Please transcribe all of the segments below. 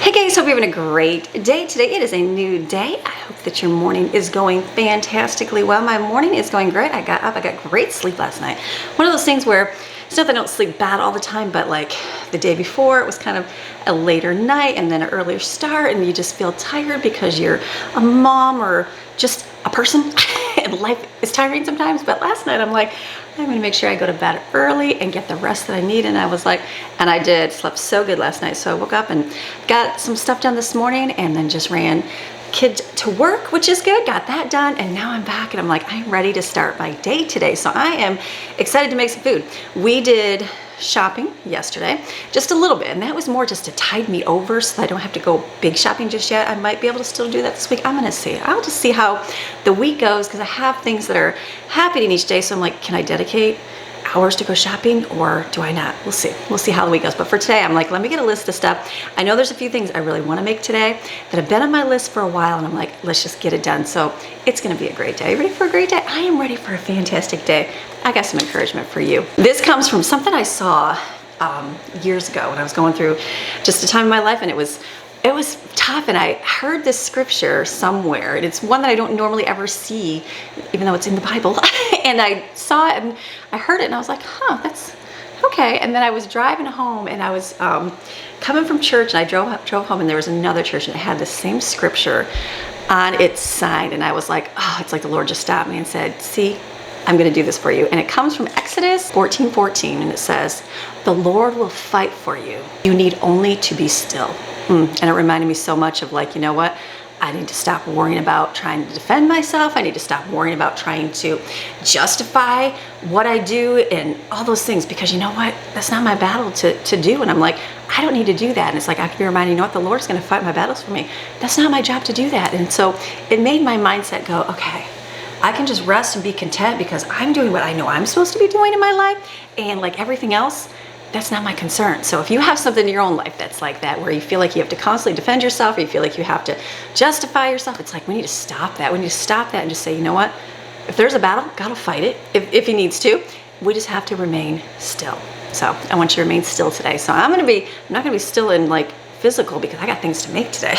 Hey guys, hope you're having a great day today. It is a new day. I hope that your morning is going fantastically well. My morning is going great. I got up, I got great sleep last night. One of those things where it's not that I don't sleep bad all the time, but like the day before it was kind of a later night and then an earlier start and you just feel tired because you're a mom or just a person and life is tiring sometimes. But last night I'm like, I'm gonna make sure I go to bed early and get the rest that I need. And I was like, and I did, slept so good last night. So I woke up and got some stuff done this morning and then just ran kid to work, which is good, got that done. And now I'm back and I'm like, I'm ready to start my day today. So I am excited to make some food. We did shopping yesterday, just a little bit. And that was more just to tide me over so I don't have to go big shopping just yet. I might be able to still do that this week. I'm gonna see. I'll just see how the week goes because I have things that are happening each day. So I'm like, can I dedicate hours to go shopping or do I not? We'll see. We'll see how the week goes. But for today, I'm like, let me get a list of stuff. I know there's a few things I really want to make today that have been on my list for a while and I'm like, let's just get it done. So it's going to be a great day. Ready for a great day? I am ready for a fantastic day. I got some encouragement for you. This comes from something I saw years ago when I was going through just a time in my life, and it was tough, and I heard this scripture somewhere, and it's one that I don't normally ever see, even though it's in the Bible. And I saw it and I heard it and I was like, huh, that's okay. And then I was driving home and I was coming from church and I drove home and there was another church and it had the same scripture on its sign. And I was like, oh, it's like the Lord just stopped me and said, see, I'm going to do this for you. And it comes from Exodus 14:14, and it says, the Lord will fight for you. You need only to be still. And it reminded me so much of like, you know what? I need to stop worrying about trying to defend myself. I need to stop worrying about trying to justify what I do and all those things, because you know what? That's not my battle to do. And I'm like, I don't need to do that. And it's like, I can be reminded, you know what? The Lord's going to fight my battles for me. That's not my job to do that. And so it made my mindset go, okay, I can just rest and be content because I'm doing what I know I'm supposed to be doing in my life. And like everything else, that's not my concern. So if you have something in your own life that's like that, where you feel like you have to constantly defend yourself, or you feel like you have to justify yourself, it's like we need to stop that. We need to stop that and just say, you know what? If there's a battle, God will fight it if he needs to. We just have to remain still. So I want you to remain still today. So I'm not gonna be still in like physical because I got things to make today.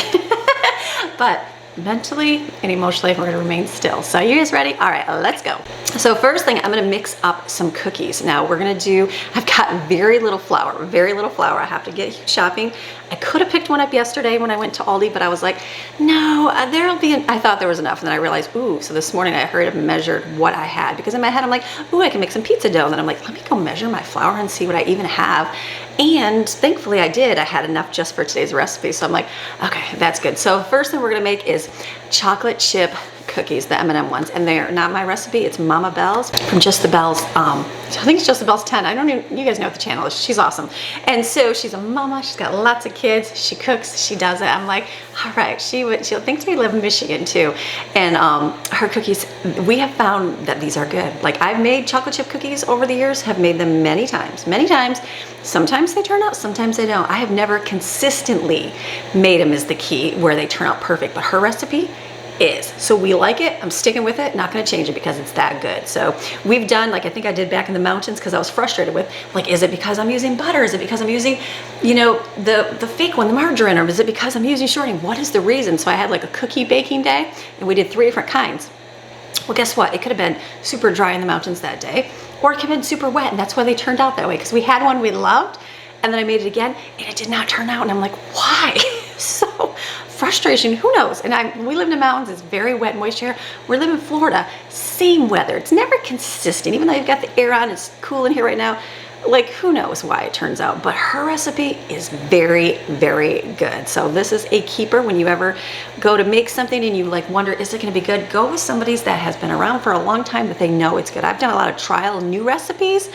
But mentally and emotionally, we're gonna remain still. So you guys ready? All right, let's go. So first thing, I'm gonna mix up some cookies. Now we're gonna do, I've got very little flour. I have to get shopping. I could have picked one up yesterday when I went to Aldi, but I was like, no, I thought there was enough. And then I realized, ooh, so this morning I hurried up and measured what I had, because in my head I'm like, ooh, I can make some pizza dough. And then I'm like, let me go measure my flour and see what I even have. And thankfully I did. I had enough just for today's recipe. So I'm like, okay, that's good. So first thing we're gonna make is chocolate chip cookies, the M&M ones. And they're not my recipe, it's Mama Bell's from Just the Bells. I think it's Just the Bells 10. I don't even, you guys know what the channel is. She's awesome. And so she's a mama, she's got lots of kids, she cooks, she does it. I'm like, all right, she'll think we live in Michigan too. And her cookies, we have found that these are good. Like I've made chocolate chip cookies over the years, have made them many times. Sometimes they turn out, sometimes they don't. I have never consistently made them is the key where they turn out perfect, but her recipe is. So we like it, I'm sticking with it, not gonna change it because it's that good. So we've done, like I think I did back in the mountains because I was frustrated with, like, is it because I'm using butter? Is it because I'm using, you know, the fake one, the margarine, or is it because I'm using shortening? What is the reason? So I had like a cookie baking day and we did 3 different kinds. Well, guess what? It could have been super dry in the mountains that day, or it could have been super wet, and that's why they turned out that way, because we had one we loved, and then I made it again, and it did not turn out, and I'm like, why? So frustration, who knows? And we live in the mountains, it's very wet and moist here. We live in Florida, same weather. It's never consistent, even though you've got the air on, it's cool in here right now. Like, who knows why it turns out, but her recipe is very, very good. So this is a keeper. When you ever go to make something and you like wonder, is it gonna be good? Go with somebody's that has been around for a long time, that they know it's good. I've done a lot of trial new recipes,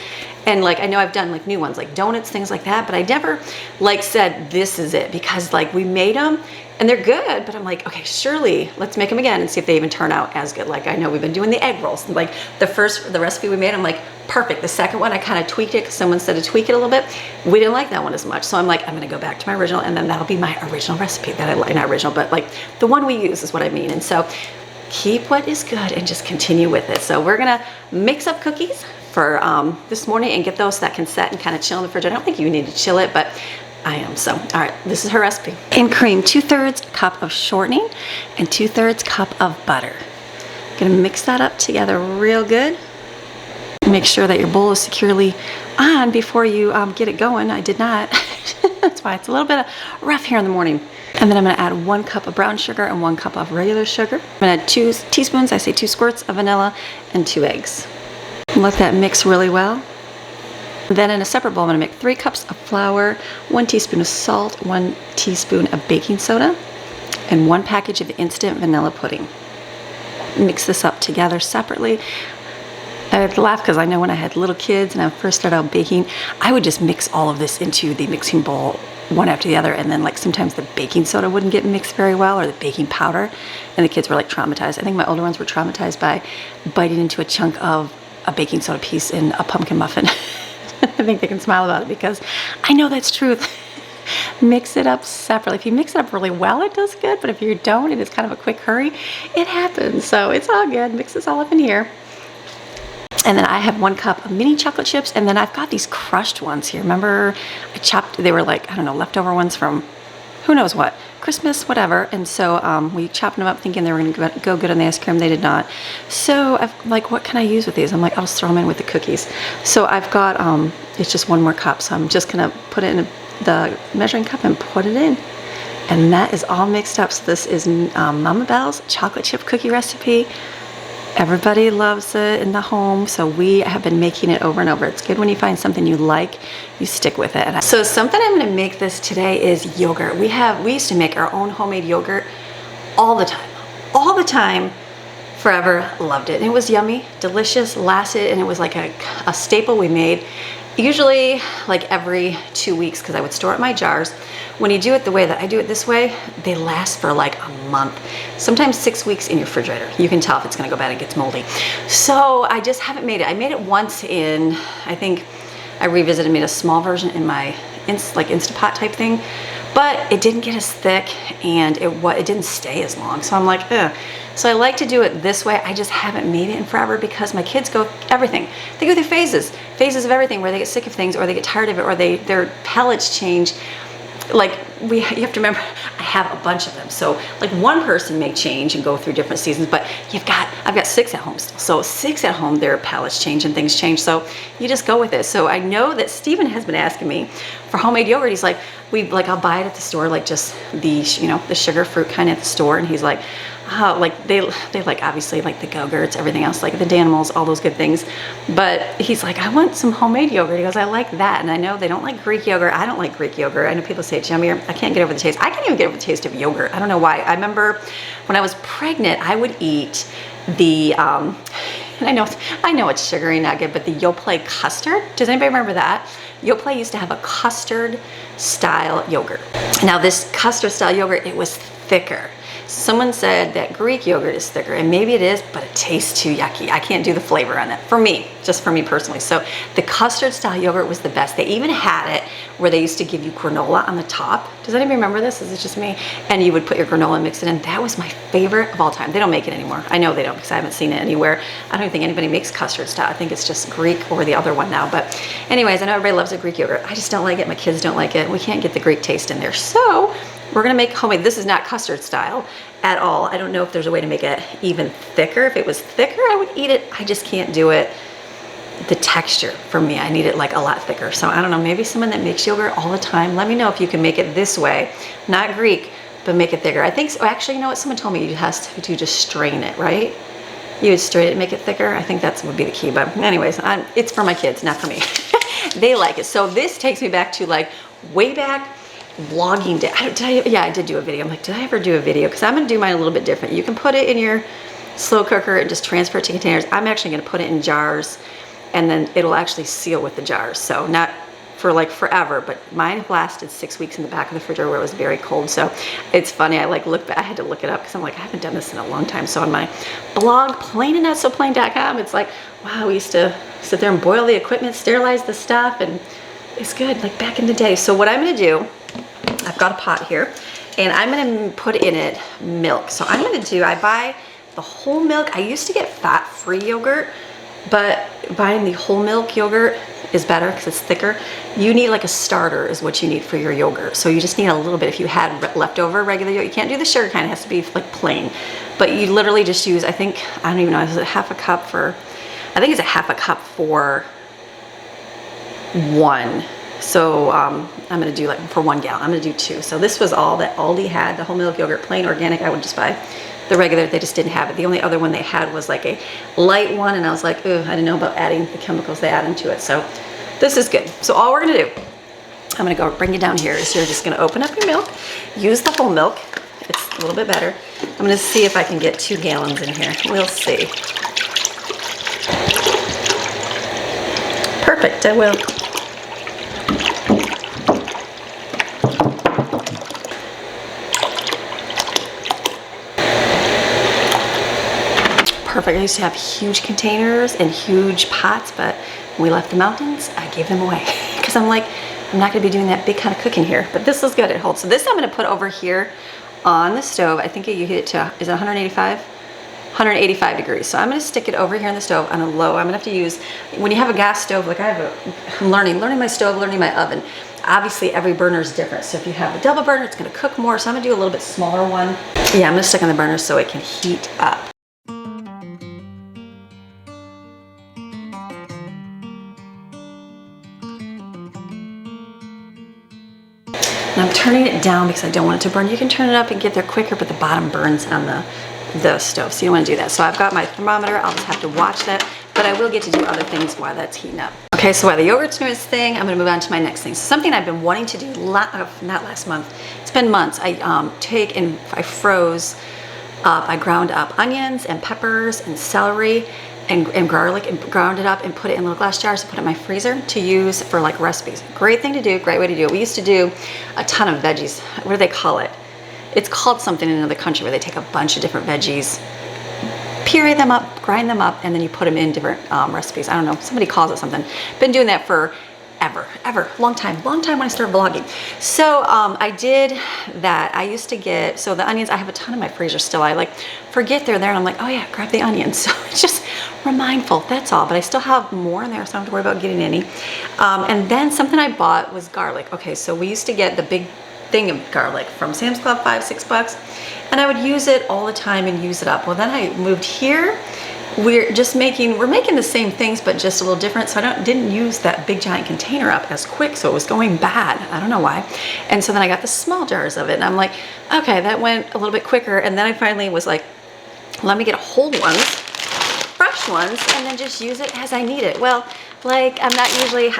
and like I know I've done like new ones, like donuts, things like that, but I never like said this is it, because like we made them and they're good, but I'm like, okay, surely let's make them again and see if they even turn out as good. Like I know we've been doing the egg rolls, like the recipe we made, I'm like, perfect. The second one I kind of tweaked it because someone said to tweak it a little bit. We didn't like that one as much, so I'm like, I'm gonna go back to my original, and then that'll be my original recipe that I like. Not original, but like the one we use is what I mean. And so keep what is good and just continue with it. So we're gonna mix up cookies for this morning and get those that can set and kind of chill in the fridge. I don't think you need to chill it, but I am. So, all right, this is her recipe. And cream, 2/3 cup of shortening and 2/3 cup of butter. Gonna mix that up together real good. Make sure that your bowl is securely on before you get it going. I did not. That's why it's a little bit rough here in the morning. And then I'm gonna add 1 cup of brown sugar and 1 cup of regular sugar. I'm gonna add 2 teaspoons, I say 2 squirts of vanilla and 2 eggs. And let that mix really well. Then in a separate bowl, I'm gonna make 3 cups of flour, 1 teaspoon of salt, 1 teaspoon of baking soda, and 1 package of instant vanilla pudding. Mix this up together separately. I laugh because I know when I had little kids and I first started out baking, I would just mix all of this into the mixing bowl one after the other, and then like sometimes the baking soda wouldn't get mixed very well, or the baking powder, and the kids were like traumatized. I think my older ones were traumatized by biting into a chunk of a baking soda piece in a pumpkin muffin. I think they can smile about it because I know that's truth. Mix it up separately. If you mix it up really well, it does good, but if you don't and it's kind of a quick hurry, it happens. So it's all good. Mix this all up in here. And then I have 1 cup of mini chocolate chips, and then I've got these crushed ones here. Remember, I chopped, they were like, I don't know, leftover ones from who knows what, Christmas, whatever. And so we chopped them up thinking they were gonna go good on the ice cream. They did not. So I've like, what can I use with these? I'm like, I'll just throw them in with the cookies. So I've got, it's just 1 more cup. So I'm just gonna put it in the measuring cup and put it in. And that is all mixed up. So this is Mama Bell's chocolate chip cookie recipe. Everybody loves it in the home, so we have been making it over and over. It's good when you find something you like, you stick with it. So something I'm gonna make this today is yogurt. We used to make our own homemade yogurt all the time, forever. Loved it. And it was yummy, delicious, lasted, and it was like a staple we made usually like every 2 weeks because I would store it in my jars. When you do it the way that I do it this way, they last for like a month, sometimes 6 weeks in your refrigerator. You can tell if it's gonna go bad, it gets moldy. So I just haven't made it. I made it once in, I think I revisited, made a small version in my Instapot type thing, but it didn't get as thick and it didn't stay as long. So I'm like, ugh. So I like to do it this way. I just haven't made it in forever because my kids go everything. They go through phases of everything where they get sick of things or they get tired of it or their palates change. Like you have to remember, I have a bunch of them. So like one person may change and go through different seasons, but I've got 6 at home still. So 6 at home, their palates change and things change. So you just go with it. So I know that Steven has been asking me for homemade yogurt. He's like, I'll buy it at the store, like just the sugar fruit kind at the store. And he's like, oh, like they like obviously like the Go-Gurts, everything else, like the Danimals, all those good things. But he's like, I want some homemade yogurt. He goes, I like that. And I know they don't like Greek yogurt. I don't like Greek yogurt. I know people say it's yummier. I can't get over the taste. I can't even get over the taste of yogurt. I don't know why. I remember when I was pregnant, I would eat the, and I know it's sugary, not good, but the Yoplait custard. Does anybody remember that? Yoplait used to have a custard style yogurt. Now this custard style yogurt, it was thicker. Someone said that Greek yogurt is thicker, and maybe it is, but it tastes too yucky. I can't do the flavor on that, for me, just for me personally. So the custard style yogurt was the best. They even had it where they used to give you granola on the top. Does anybody remember this? Is it just me? And you would put your granola and mix it in. That was my favorite of all time. They don't make it anymore. I know they don't because I haven't seen it anywhere. I don't even think anybody makes custard style. I think it's just Greek or the other one now. But anyways, I know everybody loves a Greek yogurt. I just don't like it. My kids don't like it. We can't get the Greek taste in there. So we're gonna make homemade. This is not custard style at all. I don't know if there's a way to make it even thicker. If it was thicker, I would eat it. I just can't do it. The texture for me, I need it like a lot thicker. So I don't know, maybe someone that makes yogurt all the time, let me know if you can make it this way, not Greek, but make it thicker. I think, so. Actually, you know what? Someone told me you have to just strain it, right? You would strain it and make it thicker. I think that would be the key. But anyways, it's for my kids, not for me. They like it. So this takes me back to like way back vlogging day. I did do a video. I'm like, did I ever do a video? Because I'm going to do mine a little bit different. You can put it in your slow cooker and just transfer it to containers. I'm actually going to put it in jars, and then it'll actually seal with the jars. So not for like forever, but mine lasted 6 weeks in the back of the refrigerator where it was very cold. So it's funny. I like look back. I had to look it up because I'm like, I haven't done this in a long time. So on my blog, plainandnotsoplain.com, it's like, wow, we used to sit there and boil the equipment, sterilize the stuff, and it's good, like back in the day. So what I'm going to do, I've got a pot here, and I'm going to put in it milk. So I'm going to do, I buy the whole milk. I used to get fat-free yogurt, but buying the whole milk yogurt is better because it's thicker. You need like a starter is what you need for your yogurt. So you just need a little bit. If you had leftover regular yogurt, you can't do the sugar kind, it has to be like plain. But you literally just use, I don't even know, is it half a cup for, I think it's a half a cup for one. So I'm gonna do like for 1 gallon, I'm gonna do 2. So this was all that Aldi had, the whole milk yogurt, plain organic. I would just buy the regular, they just didn't have it. The only other one they had was like a light one, and I was like, I didn't know about adding the chemicals they add into it. So this is good. So all we're gonna do, I'm gonna go bring you down here, is you're just gonna open up your milk, use the whole milk. It's a little bit better. I'm gonna see if I can get 2 gallons in here. We'll see. Perfect, I will. Perfect. I used to have huge containers and huge pots, but when we left the mountains, I gave them away because I'm like, I'm not gonna be doing that big kind of cooking here, but this is good, it holds. So this I'm gonna put over here on the stove. I think you hit it to, is it 185? 185 degrees. So I'm gonna stick it over here on the stove on a low. I'm gonna have to use, when you have a gas stove, like I'm learning my stove, learning my oven. Obviously every burner is different. So if you have a double burner, it's gonna cook more. So I'm gonna do a little bit smaller one. Yeah, I'm gonna stick on the burner so it can heat up. And I'm turning it down because I don't want it to burn. You can turn it up and get there quicker, but the bottom burns on the stove, so you don't want to do that. So I've got my thermometer. I'll just have to watch that, but I will get to do other things while that's heating up. Okay, so while the yogurt's doing its thing, I'm gonna move on to my next thing. So something I've been wanting to do, not last month, it's been months. I ground up onions and peppers and celery and garlic and ground it up and put it in little glass jars to put in my freezer to use for like recipes. Great thing to do, great way to do it. We used to do a ton of veggies. What do they call it? It's called something in another country where they take a bunch of different veggies, puree them up, grind them up, and then you put them in different recipes. I don't know, somebody calls it something. Been doing that for ever, long time when I started vlogging. So I did that. I used to get, so the onions, I have a ton in my freezer still. I like forget they're there and I'm like, oh yeah, grab the onions. So it's just mindful, that's all. But I still have more in there, so I don't have to worry about getting any. And then something I bought was garlic. Okay, so we used to get the big thing of garlic from Sam's Club, $5-6, and I would use it all the time and use it up. Well, then I moved here. We're making the same things, but just a little different. So I didn't use that big giant container up as quick, so it was going bad. I don't know why. And so then I got the small jars of it, and I'm like, okay, that went a little bit quicker. And then I finally was like, let me get whole ones, fresh ones, and then just use it as I need it. Well, like I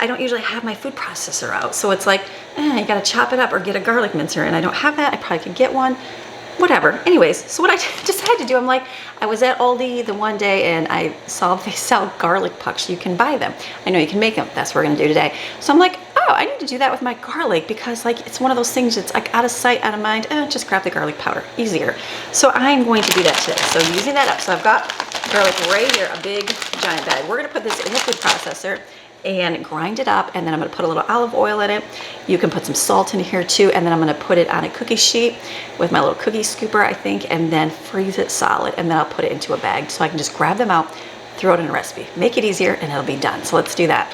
don't usually have my food processor out, so it's like, you gotta chop it up or get a garlic mincer, and I don't have that. I probably could get one. Whatever. Anyways, so what I decided to do, I'm like, I was at Aldi the one day and I saw they sell garlic pucks. You can buy them. I know you can make them. That's what we're gonna do today. So I'm like, oh, I need to do that with my garlic because like it's one of those things that's like out of sight, out of mind. Just grab the garlic powder, easier. So I'm going to do that today. So using that up. So I've got garlic right here, a big giant bag. We're gonna put this in the food processor and grind it up, and then I'm gonna put a little olive oil in it. You can put some salt in here too, and then I'm gonna put it on a cookie sheet with my little cookie scooper, I think, and then freeze it solid, and then I'll put it into a bag so I can just grab them out, throw it in a recipe, make it easier, and it'll be done. So let's do that.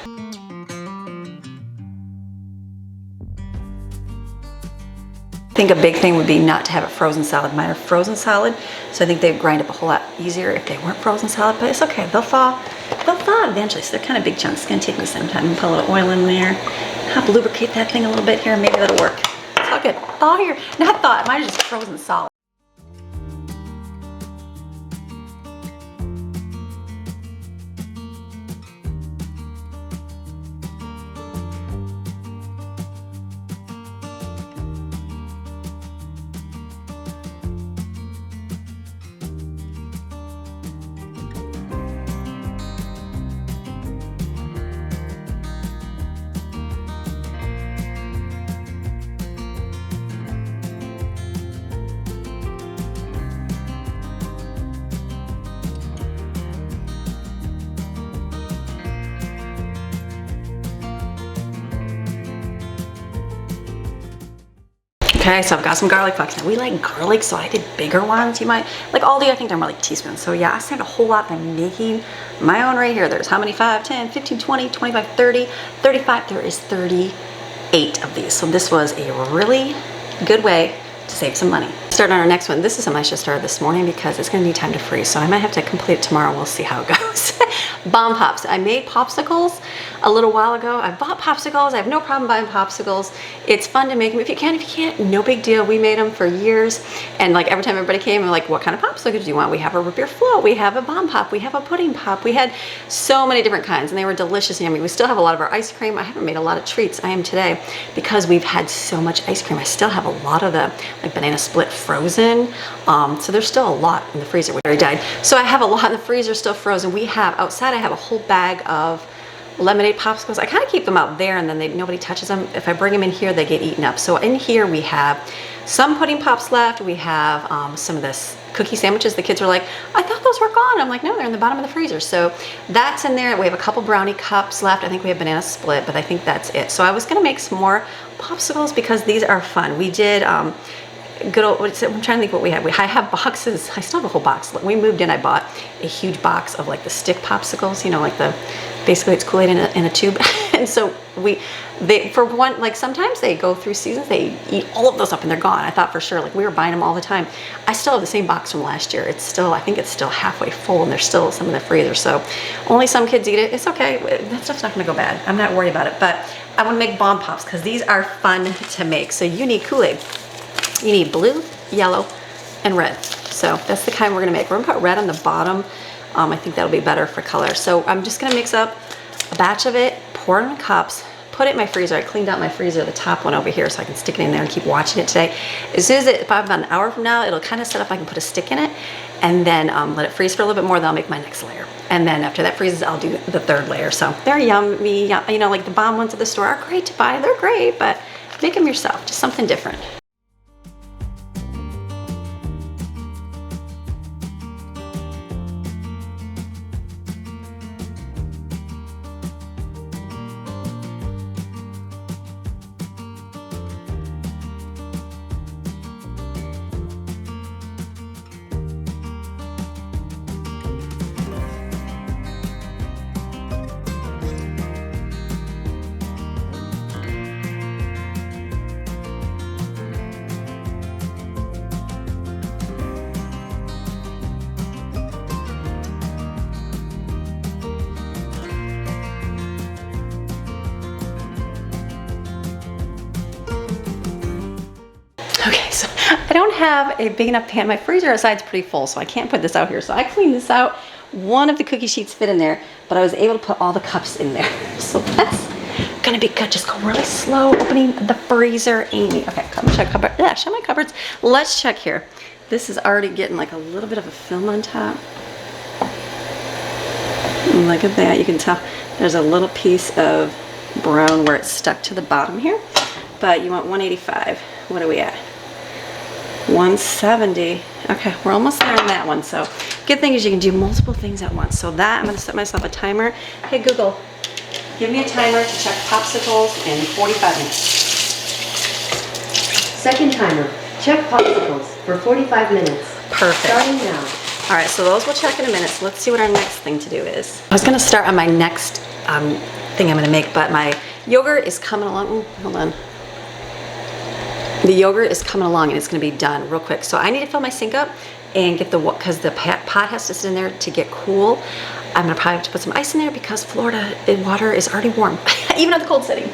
I think a big thing would be not to have it frozen solid. Mine are frozen solid, so I think they'd grind up a whole lot easier if they weren't frozen solid, but it's okay, they'll thaw eventually. So they're kind of big chunks. It's gonna take me some time. Put a little oil in there, help lubricate that thing a little bit here, maybe that'll work. It's all good. Thaw here, not thaw, mine is just frozen solid. Okay, so I've got some garlic bucks. Now we like garlic, so I did bigger ones. You might, like Aldi, I think they're more like teaspoons. So yeah, I saved a whole lot by making my own right here. There's how many? 5, 10, 15, 20, 25, 30, 35. There is 38 of these. So this was a really good way to save some money. Start on our next one. This is something I should start this morning because it's gonna need time to freeze. So I might have to complete it tomorrow. We'll see how it goes. Bomb pops. I made popsicles a little while ago. I bought popsicles. I have no problem buying popsicles. It's fun to make them. If you can, if you can't, no big deal. We made them for years. And like every time everybody came, I'm like, what kind of popsicles do you want? We have a root beer float. We have a bomb pop. We have a pudding pop. We had so many different kinds and they were delicious and yummy. We still have a lot of our ice cream. I haven't made a lot of treats. I am today because we've had so much ice cream. I still have a lot of the like banana split frozen. So there's still a lot in the freezer. We already died. So I have a lot in the freezer still frozen. We have outside, I have a whole bag of lemonade popsicles. I kind of keep them out there and then nobody touches them. If I bring them in here, they get eaten up. So in here we have some pudding pops left. We have some of this cookie sandwiches. The kids were like, I thought those were gone. I'm like, no, they're in the bottom of the freezer. So that's in there. We have a couple brownie cups left. I think we have banana split, but I think that's it. So I was gonna make some more popsicles because these are fun. We did good old, I'm trying to think what we had. I have boxes. I still have a whole box. When we moved in, I bought a huge box of like the stick popsicles, you know, like basically it's Kool-Aid in a tube. And so for one, like sometimes they go through seasons, they eat all of those up and they're gone. I thought for sure, like we were buying them all the time. I still have the same box from last year. It's still, I think it's still halfway full and there's still some in the freezer. So only some kids eat it. It's okay. That stuff's not gonna go bad. I'm not worried about it, but I wanna make bomb pops because these are fun to make. So you need Kool-Aid. You need blue, yellow, and red. So that's the kind we're gonna make. We're gonna put red on the bottom. I think that'll be better for color. So I'm just gonna mix up a batch of it, pour it in cups, put it in my freezer. I cleaned out my freezer, the top one over here, so I can stick it in there and keep watching it today. As soon as about an hour from now, it'll kind of set up, I can put a stick in it, and then let it freeze for a little bit more, then I'll make my next layer. And then after that freezes, I'll do the third layer. So they're yummy, you know, like the bomb ones at the store are great to buy. They're great, but make them yourself, just something different. Okay, so I don't have a big enough pan. My freezer outside's pretty full, so I can't put this out here. So I cleaned this out. One of the cookie sheets fit in there, but I was able to put all the cups in there. So that's gonna be good. Just go really slow opening the freezer, Amy. Okay, check cupboard. Yeah, show my cupboards. Let's check here. This is already getting like a little bit of a film on top. Look at that. You can tell there's a little piece of brown where it's stuck to the bottom here, but you want 185. What are we at? 170. Okay, we're almost there on that one. So good thing is you can do multiple things at once. So that, I'm gonna set myself a timer. Hey Google, give me a timer to check popsicles in 45 minutes. Second timer, check popsicles for 45 minutes. Perfect. Starting now. All right, so those we'll check in a minute. So let's see what our next thing to do is. I was gonna start on my next thing I'm gonna make, but my yogurt is coming along. Ooh, hold on. The yogurt is coming along and it's gonna be done real quick. So I need to fill my sink up and get because the pot has to sit in there to get cool. I'm gonna probably have to put some ice in there because Florida water is already warm, even at the cold setting.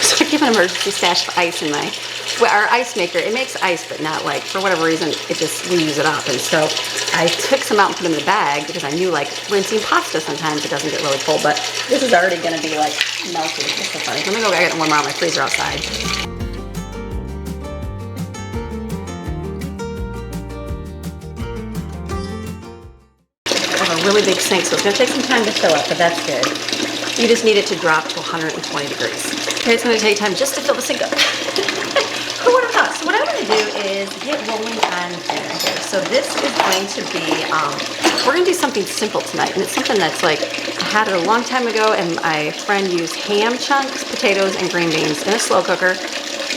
So I keep an emergency stash of ice in our ice maker. It makes ice, but not like, for whatever reason, we use it up. And so I took some out and put them in the bag because I knew like rinsing pasta sometimes it doesn't get really cold, but this is already gonna be like melted. It's so funny. Let me go get one more out of my freezer outside. I have a really big sink, so it's gonna take some time to fill up, but that's good. You just need it to drop to 120 degrees. Okay, it's gonna take time just to fill the sink up. Who would have thought? So what I'm gonna do is get rolling on dinner here. So this is going to be, we're gonna do something simple tonight, and it's something that's like, I had it a long time ago, and my friend used ham chunks, potatoes, and green beans in a slow cooker.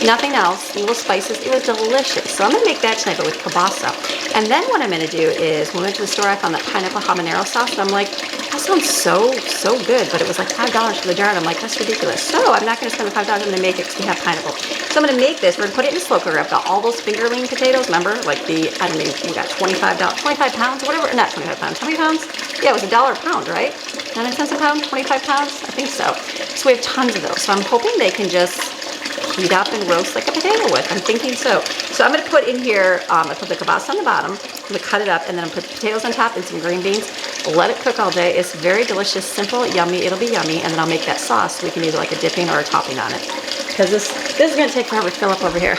Nothing else, little spices. It was delicious. So I'm gonna make that tonight, but with kielbasa. And then what I'm gonna do is, when we went to the store, I found that pineapple habanero sauce, and I'm like, that sounds so good, but it was like $5 for the jar, and I'm like, that's ridiculous. So I'm not gonna spend the $5, I'm gonna make it because we have pineapple. So I'm gonna make this, we're gonna put it in a slow cooker. I've got all those fingerling potatoes, remember? Like the, I don't know, we got $25, 25 pounds, whatever, not 25 pounds, how many pounds? Yeah, it was $1 a pound, right? 99 cents a pound, 25 pounds? I think so. So we have tons of those. So I'm hoping they can just heat up and roast like a potato with. I'm thinking so. So I'm gonna put in here, I put the kielbasa on the bottom, I'm gonna cut it up, and then I'm gonna put the potatoes on top and some green beans. Let it cook all day. It's very delicious, simple, yummy, it'll be yummy, and then I'll make that sauce so we can use like a dipping or a topping on it. Because this is gonna take forever to fill up over here.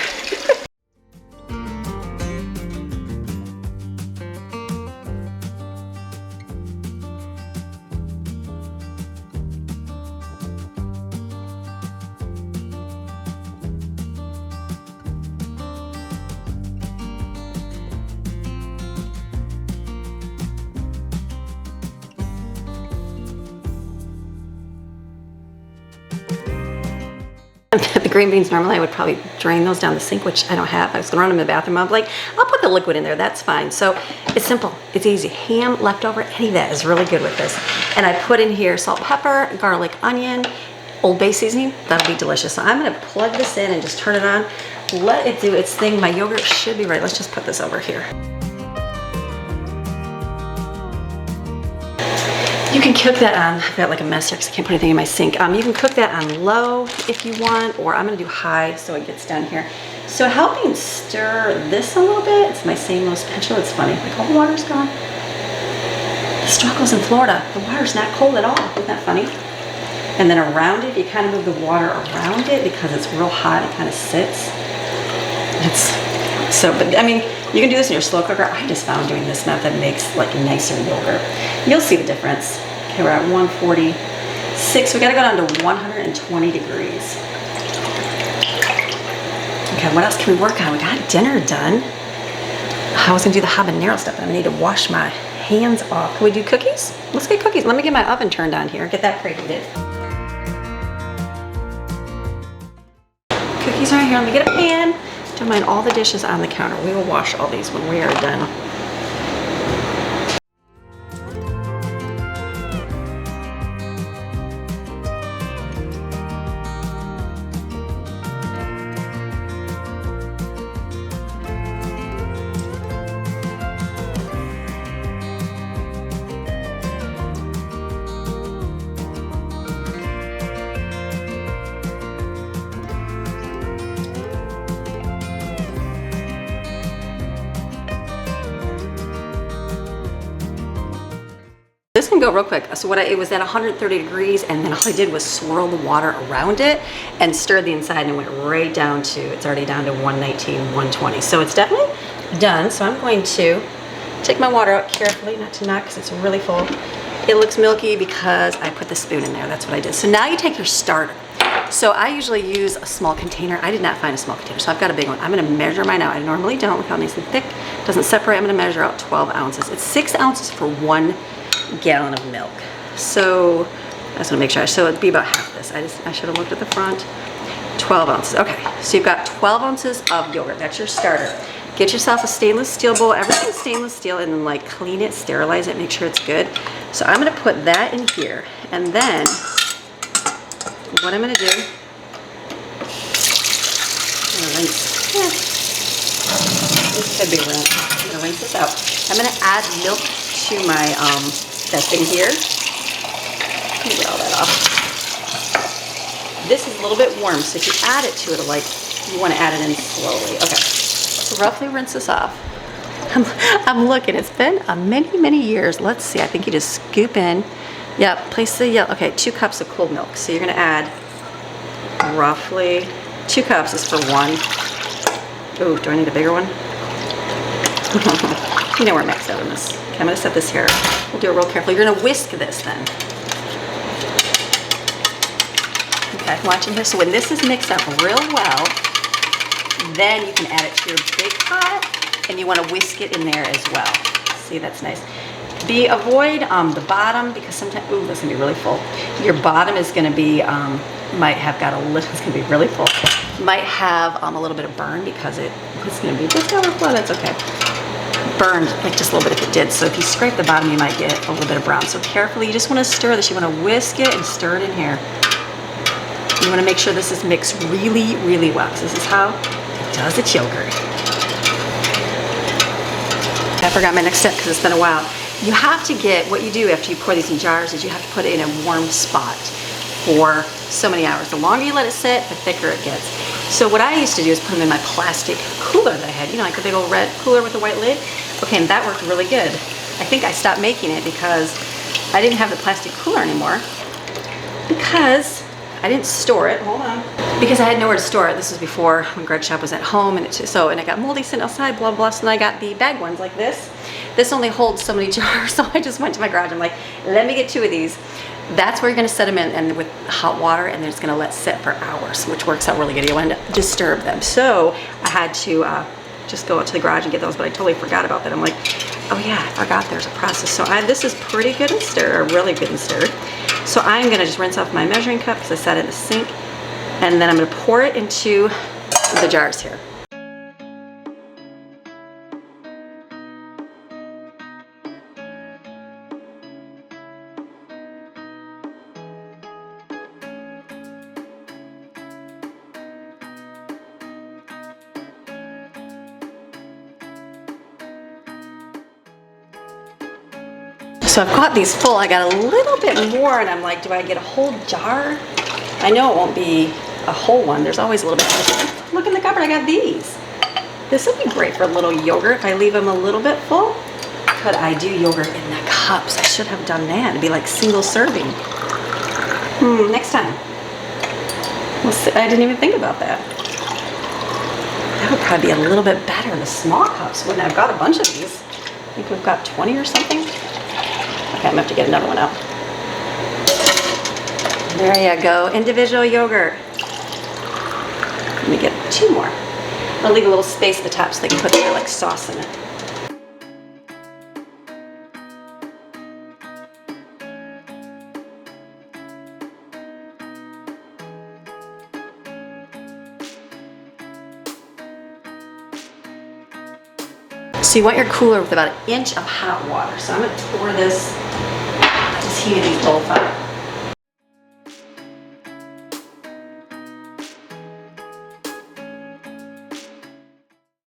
The green beans, normally I would probably drain those down the sink, which I don't have. I was throwing them in the bathroom. I'm like, I'll put the liquid in there, that's fine. So it's simple, it's easy. Ham, leftover, any of that is really good with this. And I put in here salt, pepper, garlic, onion, Old Bay seasoning, that'll be delicious. So I'm gonna plug this in and just turn it on, let it do its thing. My yogurt should be ready. Let's just put this over here. You can cook that on, I've got like a mess here because I can't put anything in my sink. You can cook that on low if you want, or I'm gonna do high so it gets down here. So helping stir this a little bit, it's my same most pencil, it's funny, like all the water's gone. The struggles in Florida, the water's not cold at all, isn't that funny? And then around it, you kind of move the water around it because it's real hot, it kind of sits. It's so, but I mean, you can do this in your slow cooker. I just found doing this method makes like nicer yogurt. You'll see the difference. Okay, we're at 146. We gotta go down to 120 degrees. Okay, what else can we work on? We got dinner done. I was gonna do the habanero stuff, but I'm gonna need to wash my hands off. Can we do cookies? Let's get cookies. Let me get my oven turned on here. Get that preheated. Cookies right here. Let me get a pan. Don't mind all the dishes on the counter. We will wash all these when we are done. This can go real quick. So it was at 130 degrees, and then all I did was swirl the water around it and stirred the inside, and it went right down to, it's already down to 119, 120. So it's definitely done. So I'm going to take my water out carefully, not to knock because it's really full. It looks milky because I put the spoon in there. That's what I did. So now you take your starter. So I usually use a small container. I did not find a small container, so I've got a big one. I'm gonna measure mine out. I normally don't. Look how nice and thick. Doesn't separate. I'm gonna measure out 12 ounces. It's 6 ounces for 1 gallon of milk. So I just want to make sure. So it'd be about half this. I should have looked at the front. 12 ounces. Okay, so you've got 12 ounces of yogurt. That's your starter. Get yourself a stainless steel bowl. Everything's stainless steel, and then like clean it, sterilize it, make sure it's good. So I'm going to put that in here, and then what I'm going to do, I'm going to rinse. Yeah. This could be rinsed. I'm going to rinse this out. I'm going to add milk to my that thing here. Let me get all that off. This is a little bit warm, so if you add it to it, like you want to add it in slowly. Okay, so roughly rinse this off. I'm looking. It's been many years. Let's see. I think you just scoop in. Yep. Place the yellow. Okay, 2 cups of cold milk. So you're gonna add roughly 2 cups is for 1. Oh, do I need a bigger one? You know we're maxed out on this. Okay, I'm gonna set this here. We'll do it real carefully. You're gonna whisk this then. Okay, watching here. So when this is mixed up real well, Then you can add it to your big pot, and you want to whisk it in there as well. See, that's nice. Avoid the bottom, because sometimes, ooh, that's gonna be really full. Your bottom is gonna be, might have got a little, it's gonna be really full. Might have a little bit of burn because it's gonna be just overflow, that's okay. Burned, like just a little bit if it did. So if you scrape the bottom, you might get a little bit of brown. So carefully, you just wanna stir this. You wanna whisk it and stir it in here. You wanna make sure this is mixed really, really well. So this is how it does its yogurt. I forgot my next step because it's been a while. You have to get, what you do after you pour these in jars is you have to put it in a warm spot for so many hours. The longer you let it sit, the thicker it gets. So what I used to do is put them in my plastic cooler that I had, you know, like the big old red cooler with the white lid. Okay, and that worked really good. I think I stopped making it because I didn't have the plastic cooler anymore because I didn't store it. Hold on. Because I had nowhere to store it. This was before when Greg Shop was at home, and and I got moldy sitting outside, blah, blah. So then I got the bag ones like this. This only holds so many jars, so I just went to my garage. I'm like, let me get 2 of these. That's where you're gonna set them in, and with hot water, and then it's gonna let sit for hours, which works out really good. You want to disturb them. So I had to just go out to the garage and get those, but I totally forgot about that. I'm like, oh yeah, I forgot there's a process. So this is pretty good and stirred, or really good and stirred. So I'm gonna just rinse off my measuring cup because I set it in the sink, and then I'm gonna pour it into the jars here. So I've got these full. I got a little bit more, and I'm like, do I get a whole jar? I know it won't be a whole one. There's always a little bit. Look in the cupboard, I got these. This would be great for a little yogurt if I leave them a little bit full. Could I do yogurt in the cups? I should have done that. It'd be like single serving. Next time. We'll see. I didn't even think about that. That would probably be a little bit better in the small cups, wouldn't it? I've got a bunch of these. I think we've got 20 or something. Okay, I'm gonna have to get another one out. There you go, individual yogurt. Let me get 2 more. I'll leave a little space at the top so they can put their like sauce in it. So you want your cooler with about 1 inch of hot water. So I'm gonna pour this, I just heated these both up.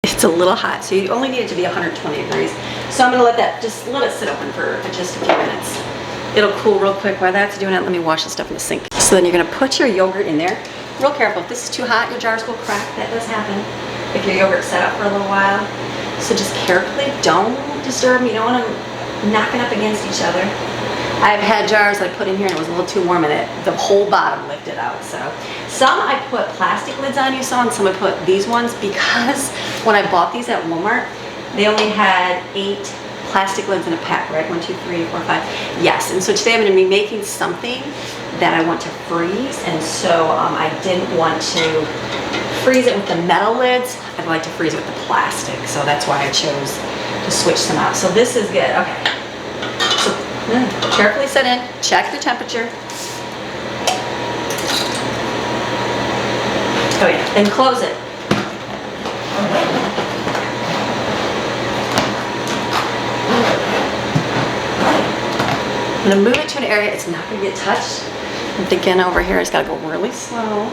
It's a little hot, so you only need it to be 120 degrees. So I'm gonna let it sit open for just a few minutes. It'll cool real quick. While that's doing it, let me wash the stuff in the sink. So then you're gonna put your yogurt in there. Real careful, if this is too hot, your jars will crack. That does happen if your yogurt's set up for a little while. So just carefully, don't disturb them. You don't want them knocking up against each other. I've had jars I put in here and it was a little too warm and the whole bottom lifted out. So some I put plastic lids on, you saw, and some I put these ones because when I bought these at Walmart, they only had 8 plastic lids in a pack, right? 1, 2, 3, 4, 5. Yes, and so today I'm gonna be making something that I want to freeze, and so I didn't want to freeze it with the metal lids. I'd like to freeze it with the plastic, so that's why I chose to switch them out. So this is good. Okay. So carefully set in, check the temperature. Oh yeah, then close it. I'm gonna move it to an area it's not gonna get touched. I'm thinking over here it's gotta go really slow.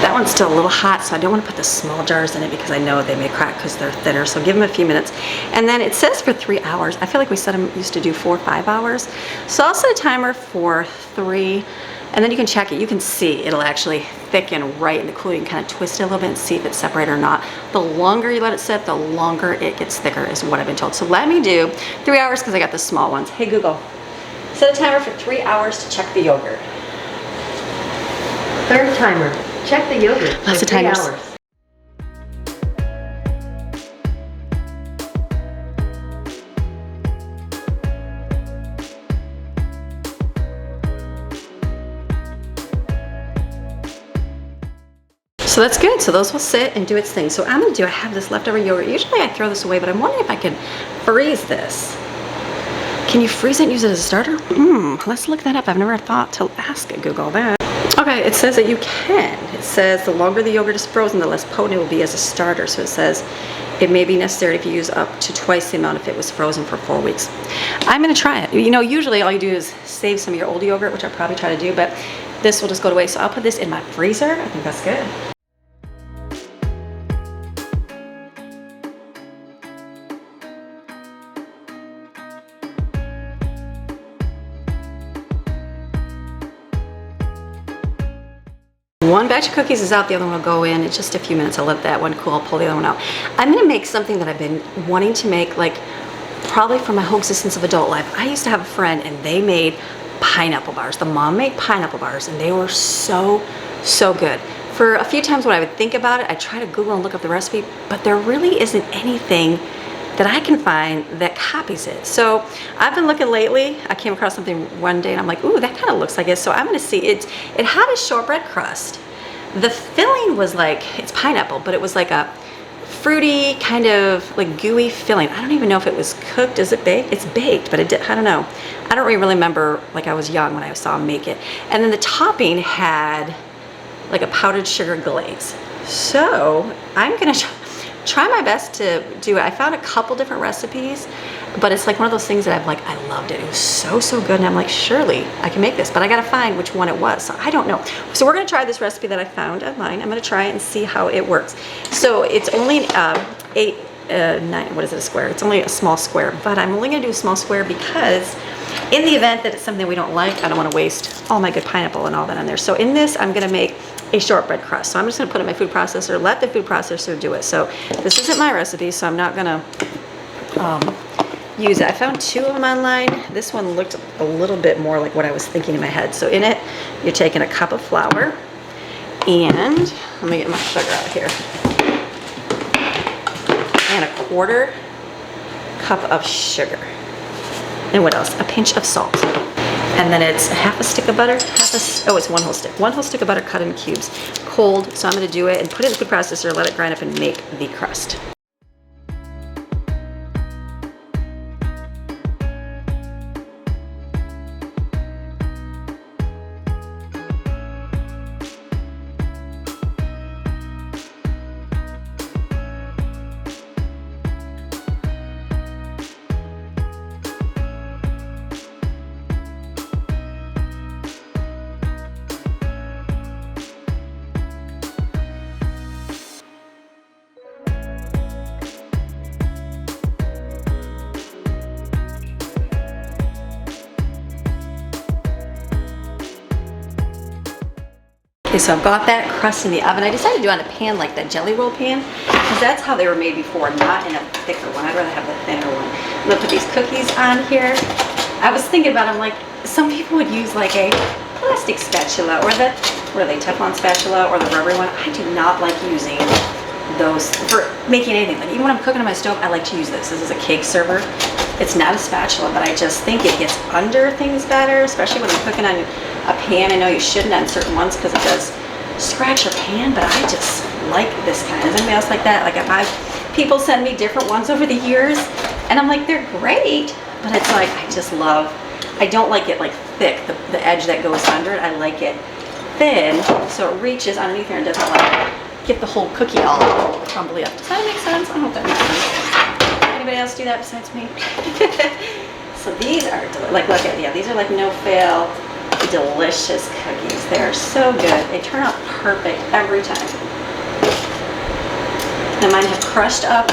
That one's still a little hot, so I don't want to put the small jars in it because I know they may crack because they're thinner. So give them a few minutes. And then it says for 3 hours. I feel like we set them used to do 4 or 5 hours. So I'll set a timer for 3, and then you can check it. You can see it'll actually thicken right in the cooler. You can kind of twist it a little bit and see if it's separated or not. The longer you let it sit, the longer it gets thicker is what I've been told. So let me do 3 hours because I got the small ones. Hey Google, set a timer for 3 hours to check the yogurt. Third timer. Check the yogurt for Lots of 3 timers. hours. So that's good. So those will sit and do its thing. So I'm gonna I have this leftover yogurt. Usually I throw this away, but I'm wondering if I can freeze this. Can you freeze it and use it as a starter? Let's look that up. I've never thought to ask Google that. Okay, it says that you can. It says the longer the yogurt is frozen, the less potent it will be as a starter. So it says it may be necessary if you use up to twice the amount if it was frozen for 4 weeks. I'm gonna try it. You know, usually all you do is save some of your old yogurt, which I'll probably try to do, but this will just go to waste. So I'll put this in my freezer. I think that's good. One batch of cookies is out, the other one will go in just a few minutes. I'll let that one cool, I'll pull the other one out. I'm gonna make something that I've been wanting to make, like probably for my whole existence of adult life. I used to have a friend and they made pineapple bars. The mom made pineapple bars and they were so good. For a few times when I would think about it, I try to Google and look up the recipe, but there really isn't anything that I can find that copies it. So I've been looking lately. I came across something one day and I'm like, ooh, that kind of looks like it. So I'm gonna see, it had a shortbread crust. The filling was like, it's pineapple, but it was like a fruity, kind of like gooey filling. I don't even know if it was cooked. Is it baked? It's baked, but I don't know. I don't really remember, like I was young when I saw him make it. And then the topping had like a powdered sugar glaze. So I'm gonna try my best to do it. I found a couple different recipes, but it's like one of those things that I loved it. It was so good, and I'm like, surely I can make this, but I gotta find which one it was. So I don't know. So we're gonna try this recipe that I found online. I'm gonna try it and see how it works. So it's only 9, what is it, a square? It's only a small square, but I'm only gonna do a small square because in the event that it's something we don't like, I don't wanna waste all my good pineapple and all that on there. So in this, I'm gonna make a shortbread crust. So I'm just gonna put it in my food processor, let the food processor do it. So this isn't my recipe, so I'm not gonna use it. I found 2 of them online. This one looked a little bit more like what I was thinking in my head. So in it, you're taking a cup of flour, and let me get my sugar out here, and a 1/4 cup of sugar. And what else? A pinch of salt. And then it's half a stick of butter, it's 1 whole stick. 1 whole stick of butter cut in cubes, cold. So I'm gonna do it and put it in the food processor, let it grind up and make the crust. Okay, so I've got that crust in the oven. I decided to do it on a pan like that jelly roll pan, because that's how they were made before, not in a thicker one. I'd rather have the thinner one. I'm gonna put these cookies on here. I was thinking about, I'm like, some people would use like a plastic spatula or the Teflon spatula or the rubbery one. I do not like using those for making anything. Like even when I'm cooking on my stove, I like to use this. This is a cake server. It's not a spatula, but I just think it gets under things better, especially when I'm cooking on a pan. I know you shouldn't on certain ones because it does scratch your pan, but I just like this kind. Is anybody else like that? Like people send me different ones over the years, and I'm like, they're great, but it's like, I don't like it like thick, the edge that goes under it. I like it thin, so it reaches underneath here and doesn't like get the whole cookie all crumbly up. Does that make sense? I hope that makes sense. Anybody else do that besides me? So these are, like, look at, yeah, these are like no-fail, delicious cookies. They're so good. They turn out perfect every time. And mine have crushed up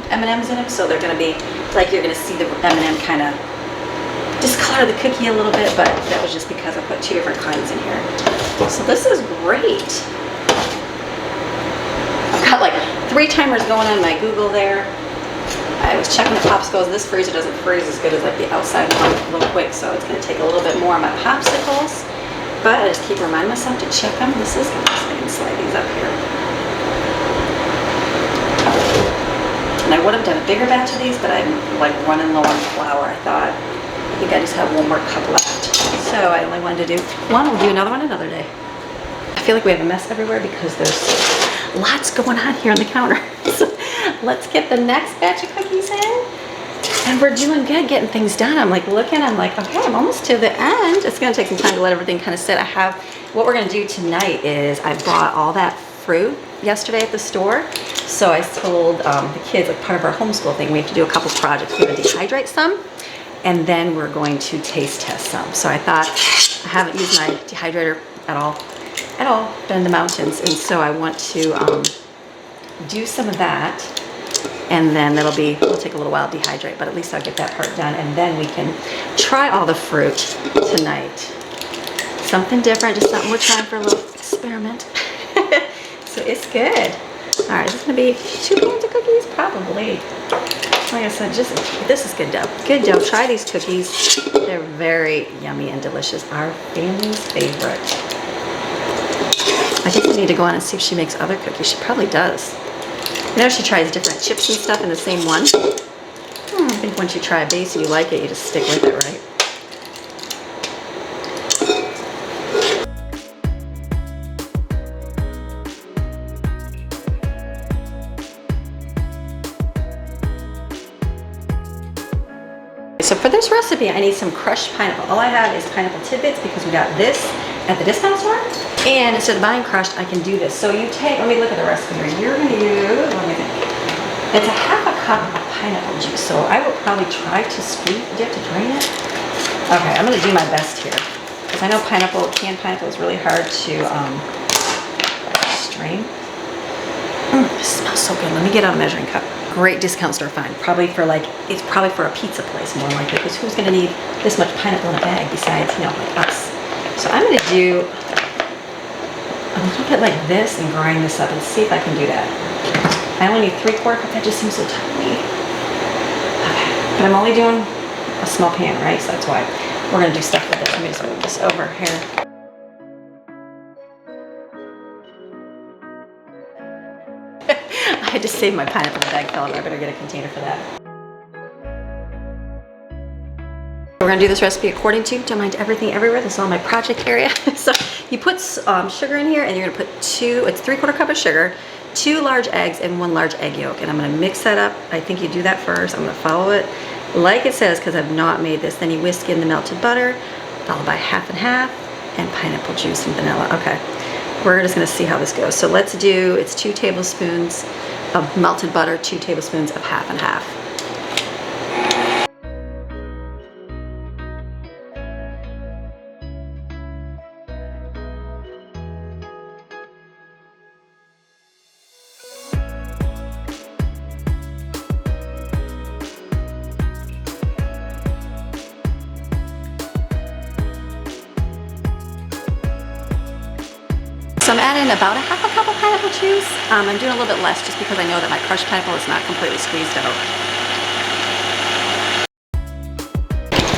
M&Ms in them, so they're going to be, like, you're going to see the M&M kind of discolor the cookie a little bit, but that was just because I put 2 different kinds in here. So this is great. I've got like 3 timers going on my Google there. I was checking the popsicles. This freezer doesn't freeze as good as like the outside one real quick, so it's going to take a little bit more on my popsicles. But I just keep reminding myself to check them. This is going to slide these up here. And I would have done a bigger batch of these, but I'm like running low on flour. I thought, I think I just have 1 more cup left. So I only wanted to do one. We'll do another one another day. I feel like we have a mess everywhere because there's lots going on here on the counter. So let's get the next batch of cookies in. And we're doing good getting things done. I'm like looking, I'm like, okay, I'm almost to the end. It's gonna take some time to let everything kind of sit. What we're gonna do tonight is I bought all that fruit yesterday at the store. So I told the kids, like part of our homeschool thing, we have to do a couple projects. We're gonna dehydrate some, and then we're going to taste test some. So I thought, I haven't used my dehydrator at all, been in the mountains. And so I want to do some of that. And then it'll take a little while to dehydrate, but at least I'll get that part done. And then we can try all the fruit tonight. Something different, just something we're trying for a little experiment. So it's good. All right, is this gonna be 2 pans of cookies? Probably. Like I said, this is good dough. Good dough, try these cookies. They're very yummy and delicious. Our family's favorite. I think we need to go on and see if she makes other cookies. She probably does. I know she tries different chips and stuff in the same one. I think once you try a base and you like it, you just stick with it, right? So for this recipe, I need some crushed pineapple. All I have is pineapple tidbits because we got this at the discount store. And instead of buying crushed, I can do this. So you take, let me look at the recipe here. You're gonna use, what do you think? It's a half a cup of pineapple juice. So I will probably try to squeeze, do you have to drain it? Okay, I'm gonna do my best here. Because I know canned pineapple is really hard to strain. It smells so good. Let me get out a measuring cup. Great discount store find. It's probably for a pizza place more likely, because who's gonna need this much pineapple in a bag besides, like us? So I'm gonna do a little bit like this and grind this up and see if I can do that. I only need 3/4 cup, that just seems so tiny. Okay, but I'm only doing a small pan, right? So that's why we're gonna do stuff with it. Let me just move this over here. I had to save my pineapple, the bag fell over. I better get a container for that. We're gonna do this recipe according to Don't Mind Everything Everywhere. This is all my project area. So you put sugar in here, and you're gonna put it's 3/4 cup of sugar, 2 large eggs, and 1 large egg yolk. And I'm gonna mix that up. I think you do that first. I'm gonna follow it like it says, because I've not made this. Then you whisk in the melted butter, followed by half and half, and pineapple juice and vanilla. Okay, we're just gonna see how this goes. So let's do, it's 2 tablespoons of melted butter, 2 tablespoons of half and half. So I'm adding about a half a cup of pineapple juice. I'm doing a little bit less just because I know that my crushed pineapple is not completely squeezed out.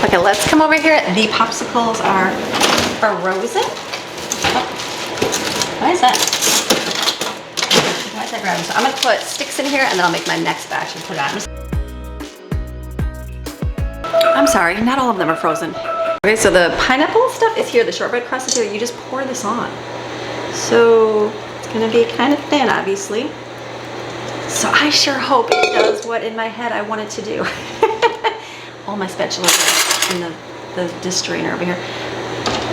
Okay, let's come over here. The popsicles are frozen. Oh, why is that? Why is that grabbing? So I'm gonna put sticks in here and then I'll make my next batch and put it on. I'm sorry, not all of them are frozen. Okay, so the pineapple stuff is here. The shortbread crust is here. You just pour this on. So it's gonna be kind of thin, obviously. So I sure hope it does what in my head I want it to do. All my spatulas are in the dish strainer over here.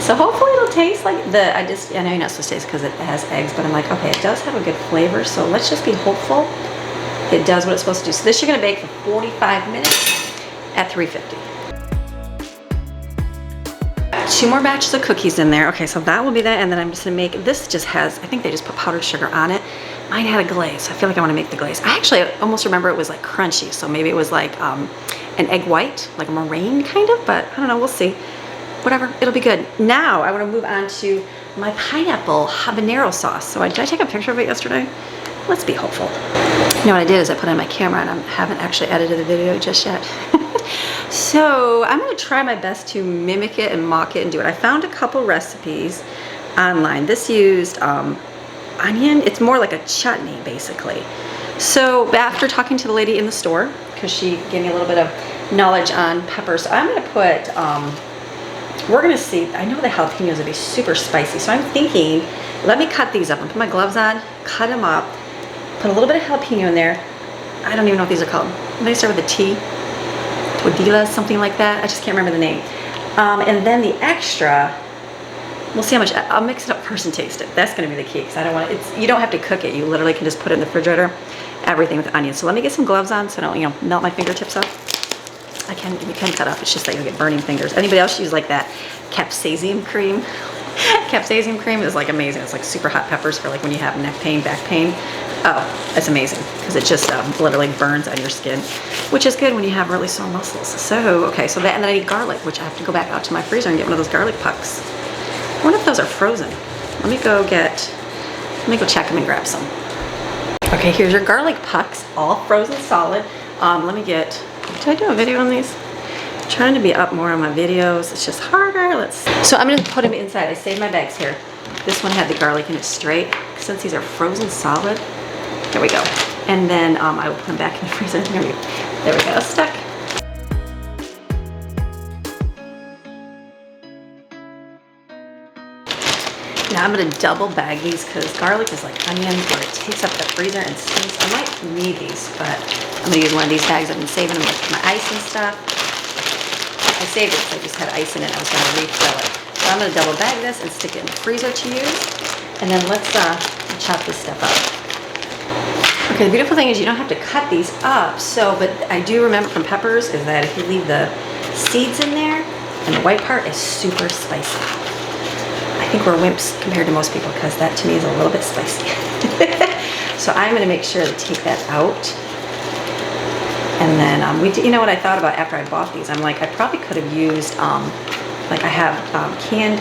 So hopefully it'll taste like I know you're not supposed to taste because it has eggs, but I'm like, okay, it does have a good flavor. So let's just be hopeful it does what it's supposed to do. So this you're gonna bake for 45 minutes at 350. 2 more batches of cookies in there. Okay, so that will be that, and then I'm just gonna make, this just has, I think they just put powdered sugar on it. Mine had a glaze. I feel like I wanna make the glaze. I actually almost remember it was like crunchy, so maybe it was like an egg white, like a meringue kind of, but I don't know, we'll see. Whatever, it'll be good. Now, I wanna move on to my pineapple habanero sauce. So did I take a picture of it yesterday? Let's be hopeful. You know what I did is I put on my camera and I haven't actually edited the video just yet. So I'm gonna try my best to mimic it and mock it and do it. I found a couple recipes online. This used onion. It's more like a chutney, basically. So after talking to the lady in the store, because she gave me a little bit of knowledge on peppers, I'm gonna put we're gonna see. I know the jalapenos would be super spicy, so I'm thinking, let me cut these up. I'm put my gloves on, cut them up, put a little bit of jalapeno in there. I don't even know what these are called. They start with a T, tortillas, something like that. I just can't remember the name. And then the extra, we'll see how much. I'll mix it up first and taste it. That's gonna be the key, because I don't want it. You don't have to cook it. You literally can just put it in the refrigerator. Everything with onions. So let me get some gloves on so I don't, melt my fingertips up. You can cut up. It's just that you'll get burning fingers. Anybody else use like that capsaicin cream? Capsaicin cream is like amazing. It's like super hot peppers for like when you have neck pain, back pain. Oh, it's amazing because it just literally burns on your skin, which is good when you have really sore muscles. So, okay, so that, and then I need garlic, which I have to go back out to my freezer and get one of those garlic pucks. I wonder if those are frozen. Let me go check them and grab some. Okay, here's your garlic pucks, all frozen solid. Let me get, did I do a video on these? I'm trying to be up more on my videos. It's just harder. So I'm gonna put them inside. I saved my bags here. This one had the garlic in it straight. Since these are frozen solid, there we go. And then I will put them back in the freezer. There we go, stuck. Now I'm gonna double bag these because garlic is like onions where it takes up the freezer and stinks. I might need these, but I'm gonna use one of these bags. I've been saving them with my ice and stuff. I saved it because I just had ice in it. I was gonna refill it. So I'm gonna double bag this and stick it in the freezer to use. And then let's chop this stuff up. Okay, the beautiful thing is you don't have to cut these up. But I do remember from peppers is that if you leave the seeds in there, and the white part is super spicy. I think we're wimps compared to most people because that to me is a little bit spicy. So I'm gonna make sure to take that out. And then you know what I thought about after I bought these? I'm like, I probably could have used, like I have canned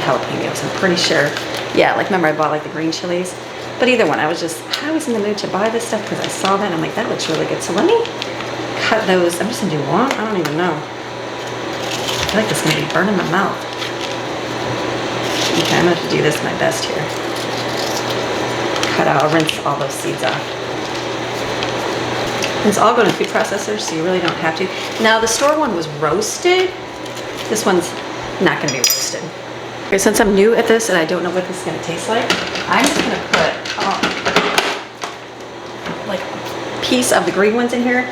jalapenos, I'm pretty sure. Yeah, like remember I bought like the green chilies? But either one, I was in the mood to buy this stuff because I saw that and I'm like, that looks really good. So let me cut those. I'm just gonna do one, I don't even know. I feel like this is gonna be burning my mouth. Okay, I'm gonna have to do this my best here. I'll rinse all those seeds off. It's all going to food processors, so you really don't have to. Now the store one was roasted. This one's not going to be roasted. Okay, since I'm new at this and I don't know what this is going to taste like, I'm just going to put like a piece of the green ones in here.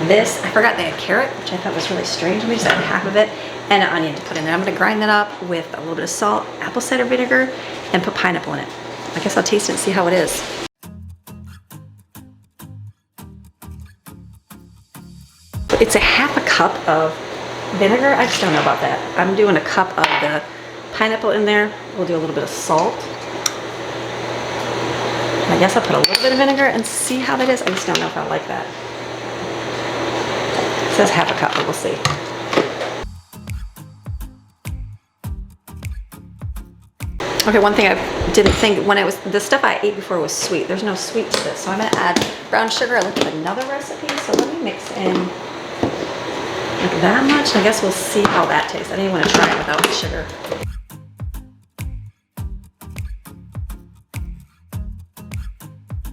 This, I forgot they had carrot, which I thought was really strange. Let me just add half of it and an onion to put in there. I'm going to grind that up with a little bit of salt, apple cider vinegar, and put pineapple in it. I guess I'll taste it and see how it is. It's a half a cup of vinegar. I just don't know about that. I'm doing a cup of the pineapple in there. We'll do a little bit of salt. I guess I'll put a little bit of vinegar and see how that is. I just don't know if I like that. It says half a cup, but we'll see. Okay, one thing I didn't think when the stuff I ate before was sweet. There's no sweet to this, so I'm gonna add brown sugar. I looked at another recipe, so let me mix in like that much. I guess we'll see how that tastes. I didn't want to try it without the sugar.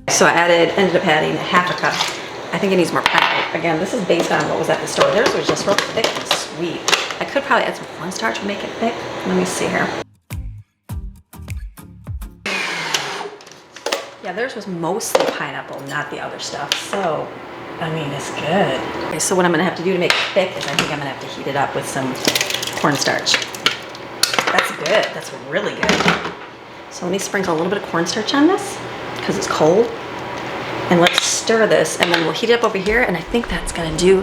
So I ended up adding half a cup. I think it needs more pineapple. Again, this is based on what was at the store. Theirs was just real thick and sweet. I could probably add some cornstarch to make it thick. Let me see here. Yeah, theirs was mostly pineapple, not the other stuff. So, I mean, it's good. Okay, so what I'm gonna have to do to make it thick is I think I'm gonna have to heat it up with some cornstarch. That's good, that's really good. So let me sprinkle a little bit of cornstarch on this because it's cold. And let's stir this and then we'll heat it up over here and I think that's gonna do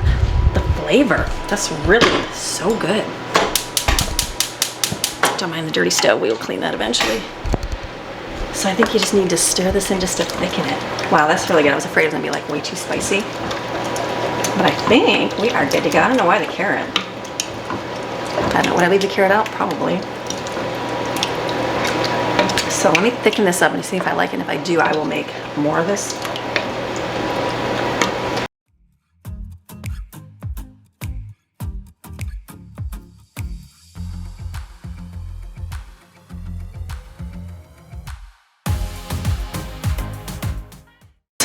the flavor. That's really so good. Don't mind the dirty stove, we'll clean that eventually. So I think you just need to stir this in just to thicken it. Wow, that's really good. I was afraid it was gonna be like way too spicy. But I think we are good to go. I don't know why the carrot. I don't know, would I leave the carrot out? Probably. So let me thicken this up and see if I like it. And if I do, I will make more of this.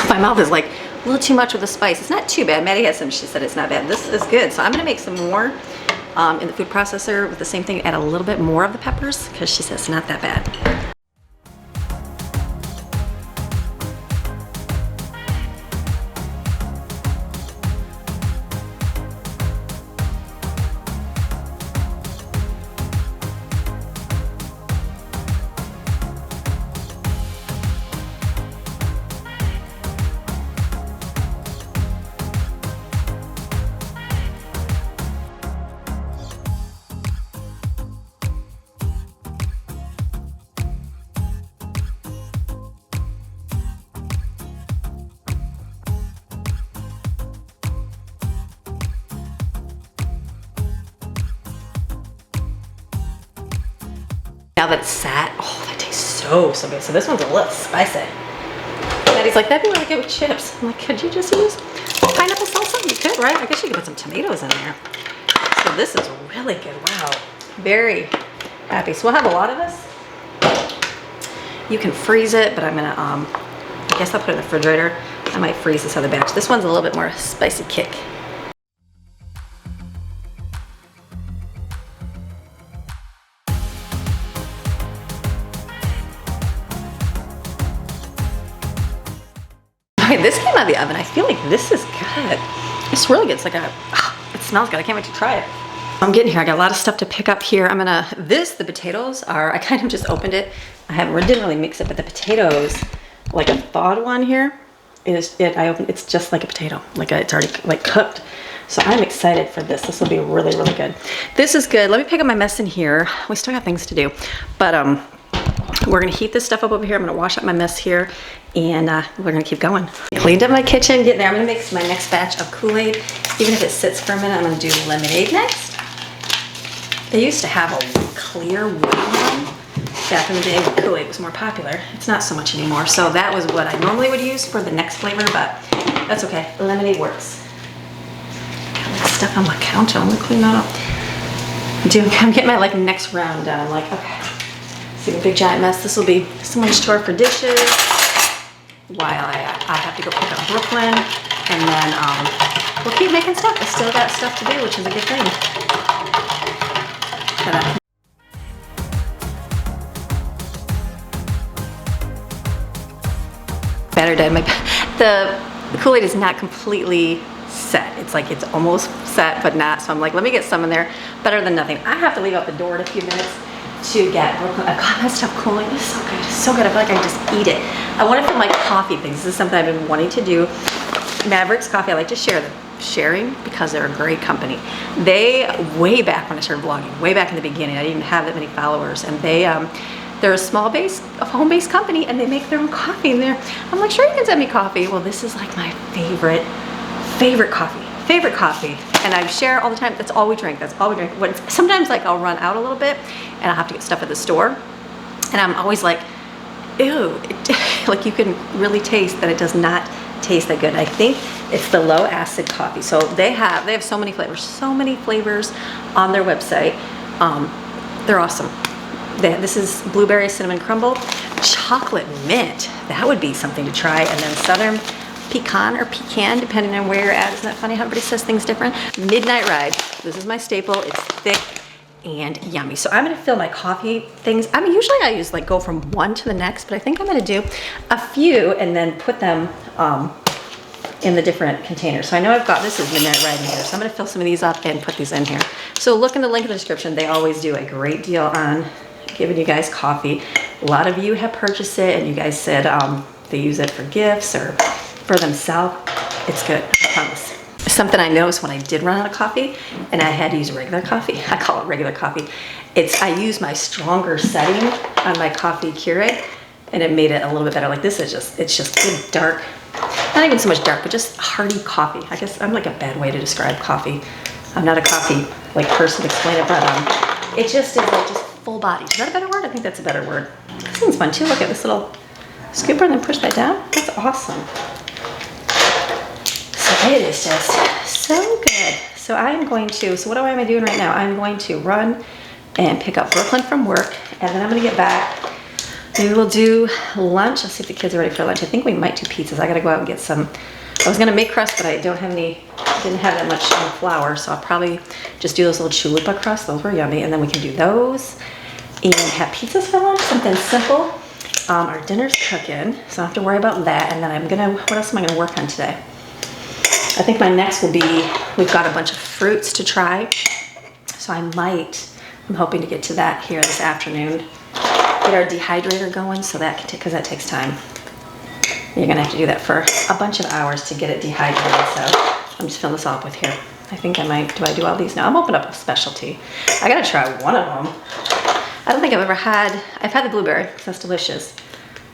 My mouth is like a little too much with the spice. It's not too bad. Maddie has some, she said it's not bad. This is good. So I'm gonna make some more in the food processor with the same thing, add a little bit more of the peppers because she says it's not that bad. Now that it's sat, oh, that tastes so good. So this one's a little spicy. Maddie's like, that'd be really good with chips. I'm like, could you just use pineapple salsa? You could, right? I guess you could put some tomatoes in there. So this is really good. Wow. Very happy. So we'll have a lot of this. You can freeze it, but I'm gonna, I guess I'll put it in the refrigerator. I might freeze this other batch. This one's a little bit more spicy kick. Okay, this came out of the oven. I feel like this is good. It's really good. It's like it smells good. I can't wait to try it. I'm getting here. I got a lot of stuff to pick up here. The potatoes are, I kind of just opened it. Didn't really mix it, but the potatoes, like a thawed one here, it's just like a potato. It's already like cooked. So I'm excited for this. This will be really, really good. This is good. Let me pick up my mess in here. We still got things to do, but we're gonna heat this stuff up over here. I'm gonna wash up my mess here, and we're gonna keep going. Cleaned up my kitchen, getting there. I'm gonna mix my next batch of Kool-Aid. Even if it sits for a minute, I'm gonna do lemonade next. They used to have a clear white one back in the day when Kool-Aid was more popular. It's not so much anymore. So that was what I normally would use for the next flavor, but that's okay. Lemonade works. Got like stuff on my counter. I'm gonna clean that up. I'm getting my next round done. I'm like, okay. See a big giant mess. This will be someone's chore for dishes while I have to go pick up Brooklyn, and then we'll keep making stuff. I still got stuff to do, which is a good thing. Ta-da. Batter dead. The Kool-Aid is not completely set. It's like it's almost set, but not. So I'm like, let me get some in there. Better than nothing. I have to leave out the door in a few minutes to get Brooklyn. I've got my stuff cooling. It's so good. It's so good. I feel like I just eat it. I want to film my coffee things. This is something I've been wanting to do. Mavericks Coffee, I like to share them. Sharing because they're a great company. They, way back when I started vlogging, way back in the beginning, I didn't even have that many followers, and they're a home-based company, and they make their own coffee in there. I'm like, sure, you can send me coffee. Well, this is like my favorite coffee. And I share all the time. That's all we drink. Sometimes I'll run out a little bit and I'll have to get stuff at the store. And I'm always like, ew, like you can really taste that it does not taste that good. And I think it's the low acid coffee. So they have so many flavors on their website. They're awesome. This is blueberry cinnamon crumble, chocolate mint. That would be something to try. And then southern pecan or pecan, depending on where you're at. Isn't that funny how everybody says things different? Midnight Ride. This is my staple. It's thick and yummy. So I'm gonna fill my coffee things. Usually I use go from one to the next, but I think I'm gonna do a few and then put them in the different containers. So I know I've got, this is Midnight Ride in here. So I'm gonna fill some of these up and put these in here. So look in the link in the description. They always do a great deal on giving you guys coffee. A lot of you have purchased it and you guys said they use it for gifts or for themselves. It's good, I promise. Something I noticed when I did run out of coffee and I had to use regular coffee, I call it regular coffee. I use my stronger setting on my coffee Keurig and it made it a little bit better. It's just good dark, not even so much dark, but just hearty coffee. I guess I'm like a bad way to describe coffee. I'm not a coffee person to explain it, but it just is just full body. Is that a better word? I think that's a better word. This one's fun too. Look at this little scooper and then push that down. That's awesome. So it is just so good. So what am I doing right now? I'm going to run and pick up Brooklyn from work, and then I'm gonna get back. Maybe we'll do lunch. I'll see if the kids are ready for lunch. I think we might do pizzas. I gotta go out and get some I was gonna make crust, but I didn't have that much flour, so I'll probably just do those little chalupa crusts. Those were yummy, and then we can do those and have pizzas for lunch, something simple. Our dinner's cooking, so I don't have to worry about that. And then what else am I gonna work on today? I think my next will be, we've got a bunch of fruits to try, so I'm hoping to get to that here this afternoon. Get our dehydrator going, so that can take, because that takes time. You're gonna have to do that for a bunch of hours to get it dehydrated, so I'm just filling this all up with here. I think I might, do I do all these now? I'm opening up a specialty. I gotta try one of them. I don't think I've had the blueberry, because that's delicious.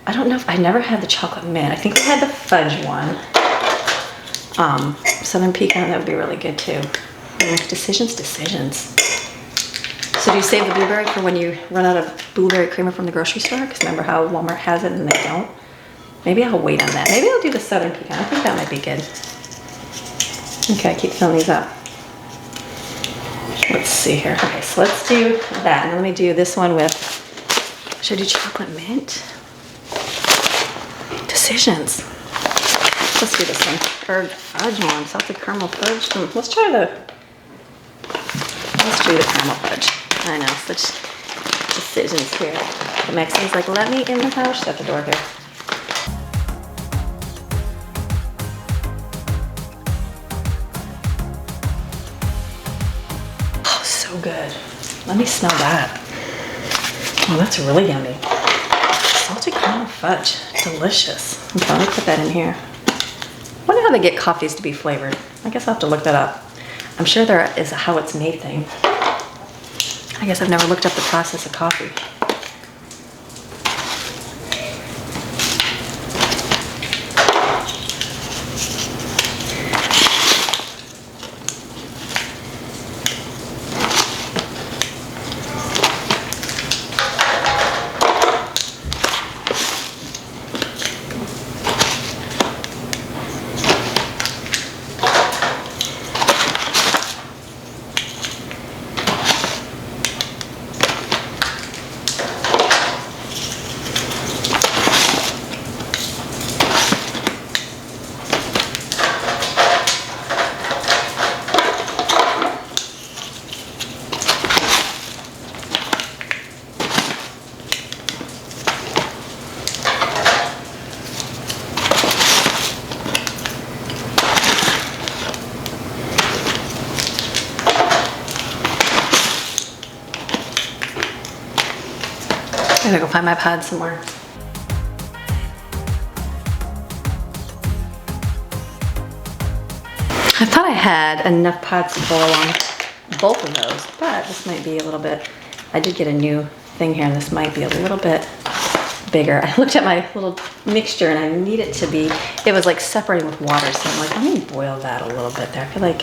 I don't know if, I never had the chocolate mint. I think we had the fudge one. Southern pecan, that would be really good too. Decisions. So do you save the blueberry for when you run out of blueberry creamer from the grocery store? Because remember how Walmart has it and they don't? Maybe I'll wait on that. Maybe I'll do the southern pecan. I think that might be good. Okay, keep filling these up. Let's see here. Okay, so let's do that. And let me do this one with, should I do chocolate mint? Decisions. Let's do this one. Or fudge one, salted caramel fudge. Let's do the caramel fudge. I know, such decisions here. The Mexican's like, let me in the house. Shut the door here. Oh, so good. Let me smell that. Oh, that's really yummy. Salted caramel fudge. Delicious. Okay, let me put that in here. I wonder how they get coffees to be flavored. I guess I'll have to look that up. I'm sure there is a how it's made thing. I guess I've never looked up the process of coffee. I gotta go find my pod somewhere. I thought I had enough pods to go along both of those, but this might be a little bit, I did get a new thing here and this might be a little bit bigger. I looked at my little mixture and I need it to be, it was like separating with water, so I'm like, let me boil that a little bit there. I feel like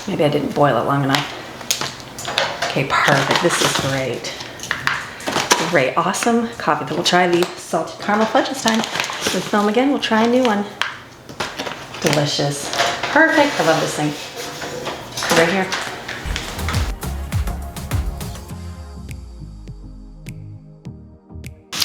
maybe I didn't boil it long enough. Okay, perfect, this is great. Great, awesome coffee. But we'll try the salted caramel fudge this time. We film again, we'll try a new one. Delicious. Perfect, I love this thing. Right here.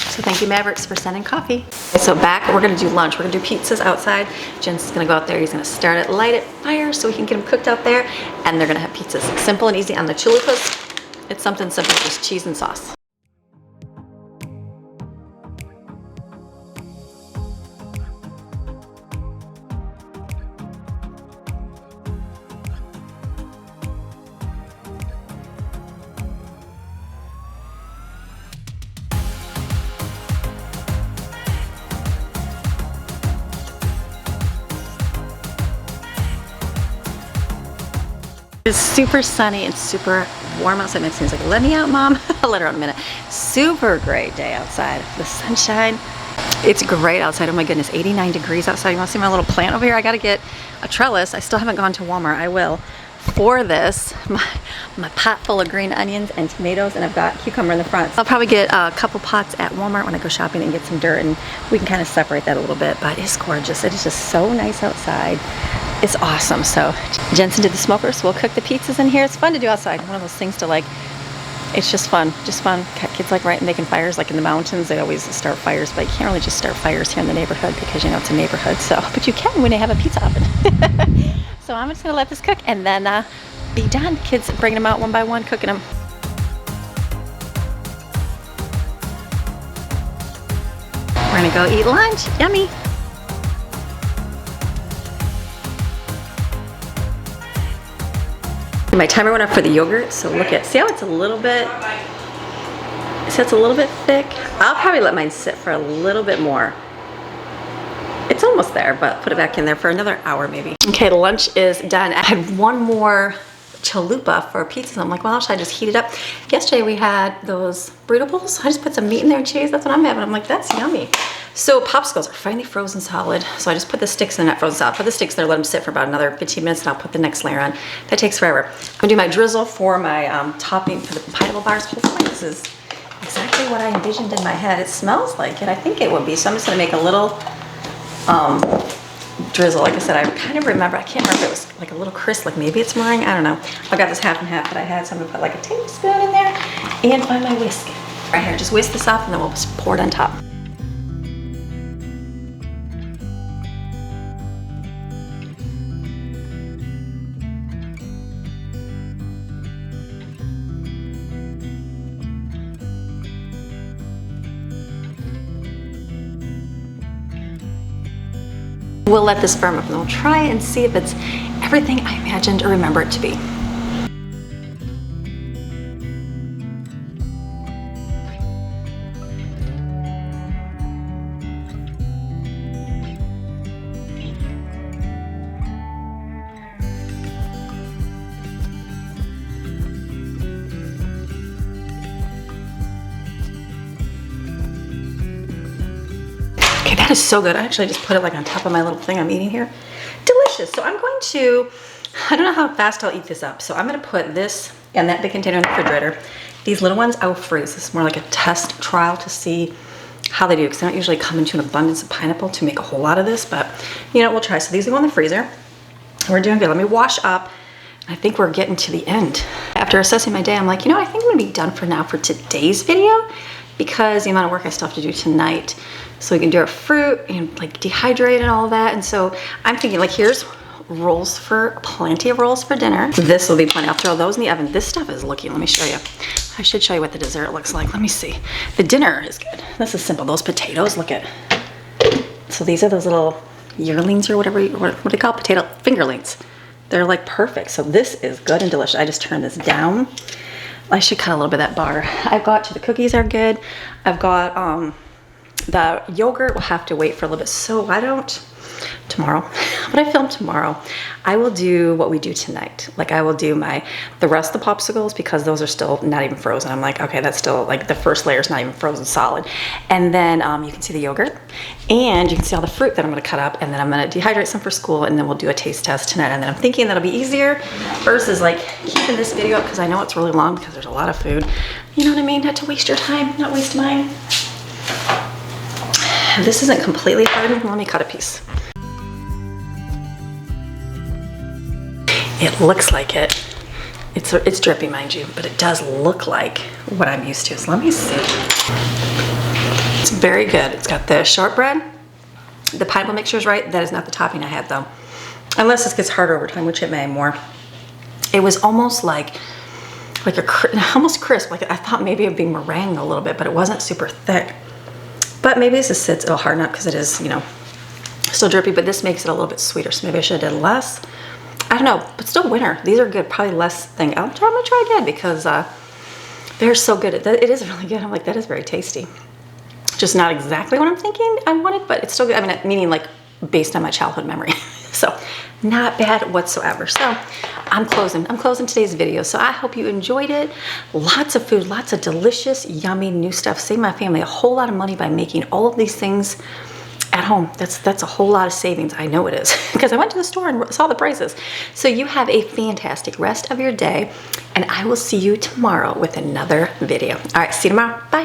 So thank you, Mavericks, for sending coffee. So back, we're gonna do lunch. We're gonna do pizzas outside. Jen's gonna go out there, he's gonna start it, light it, fire, so we can get them cooked out there, and they're gonna have pizzas. Simple and easy on the chalupas. It's something simple, just cheese and sauce. It's super sunny and super warm outside. Maxine's like, let me out, Mom. I'll let her out in a minute. Super great day outside. The sunshine. It's great outside. Oh my goodness, 89 degrees outside. You want to see my little plant over here? I got to get a trellis. I still haven't gone to Walmart. I will. For this, my pot full of green onions and tomatoes, and I've got cucumber in the front. I'll probably get a couple pots at Walmart when I go shopping and get some dirt, and we can kind of separate that a little bit, but it's gorgeous. It is just so nice outside. It's awesome. So Jensen did the smoker, so we'll cook the pizzas in here. It's fun to do outside. One of those things to like It's just fun, Kids like making fires, like in the mountains. They always start fires, but you can't really just start fires here in the neighborhood because you know it's a neighborhood. So, but you can when they have a pizza oven. So I'm just gonna let this cook and then be done. Kids bringing them out one by one, cooking them. We're gonna go eat lunch. Yummy. My timer went up for the yogurt, so see how it's a little bit, thick? I'll probably let mine sit for a little bit more. It's almost there, but put it back in there for another hour maybe. Okay, lunch is done. I had one more chalupa for pizza. So I'm like, well, should I just heat it up? Yesterday we had those burrito bowls. I just put some meat in there and cheese. That's what I'm having. I'm like, that's yummy. So popsicles are finally frozen solid. So I just put the sticks in that frozen solid. Put the sticks there, let them sit for about another 15 minutes, and I'll put the next layer on. That takes forever. I'm gonna do my drizzle for my topping for the pineapple bars. Hopefully this is exactly what I envisioned in my head. It smells like it. I think it would be. So I'm just gonna make a little drizzle. Like I said, I kind of remember, I can't remember if it was like a little crisp, like maybe it's meringue, I don't know. I got this half and half that I had, so I'm gonna put like a tablespoon in there and find my whisk. Right here, just whisk this up and then we'll just pour it on top. We'll let this firm up and we'll try and see if it's everything I imagined or remember it to be. Okay, that is so good. I actually just put it like on top of my little thing I'm eating here. Delicious. So I'm going to, I don't know how fast I'll eat this up. So I'm gonna put this in that big container in the refrigerator. These little ones I will freeze. This is more like a test trial to see how they do, because they don't usually come into an abundance of pineapple to make a whole lot of this, but you know, we'll try. So these will go in the freezer. We're doing good. Let me wash up. I think we're getting to the end. After assessing my day, I'm like, you know, I think I'm gonna be done for now for today's video, because the amount of work I still have to do tonight. So we can do our fruit and like dehydrate and all that. And so I'm thinking like, here's plenty of rolls for dinner. This will be plenty. I'll throw those in the oven. This stuff is looking, let me show you. I should show you what the dessert looks like. Let me see. The dinner is good. This is simple. Those potatoes, look at. So these are those little yearlings or whatever, what do they call potato fingerlings. They're like perfect. So this is good and delicious. I just turned this down. I should cut a little bit of that bar. I've got the cookies are good. I've got the yogurt will have to wait for a little bit. So I don't, tomorrow, when I film tomorrow, I will do what we do tonight. Like I will do the rest of the popsicles, because those are still not even frozen. I'm like, okay, that's still like the first layer is not even frozen solid. And then you can see the yogurt and you can see all the fruit that I'm gonna cut up, and then I'm gonna dehydrate some for school, and then we'll do a taste test tonight. And then I'm thinking that'll be easier versus like keeping this video up, because I know it's really long because there's a lot of food. You know what I mean? Not to waste your time, not waste mine. This isn't completely hardened. Let me cut a piece. It looks like it. It's drippy, mind you, but it does look like what I'm used to. So let me see. It's very good. It's got the shortbread. The pineapple mixture is right. That is not the topping I had though. Unless this gets harder over time, which it may more. It was almost like almost crisp. Like I thought maybe it'd be meringue a little bit, but it wasn't super thick. But maybe as it sits, it'll harden up because it is, you know, still drippy, but this makes it a little bit sweeter. So maybe I should have done less. I don't know, but still winner. These are good, probably less thing. I'm gonna try again because they're so good. It is really good. I'm like, that is very tasty. Just not exactly what I'm thinking I wanted, but it's still good. I mean, meaning like based on my childhood memory. So not bad whatsoever. So I'm closing today's video. So I hope you enjoyed it. Lots of food, lots of delicious, yummy new stuff. Saved my family a whole lot of money by making all of these things at home. That's a whole lot of savings. I know it is because I went to the store and saw the prices. So you have a fantastic rest of your day, and I will see you tomorrow with another video. All right, see you tomorrow. Bye.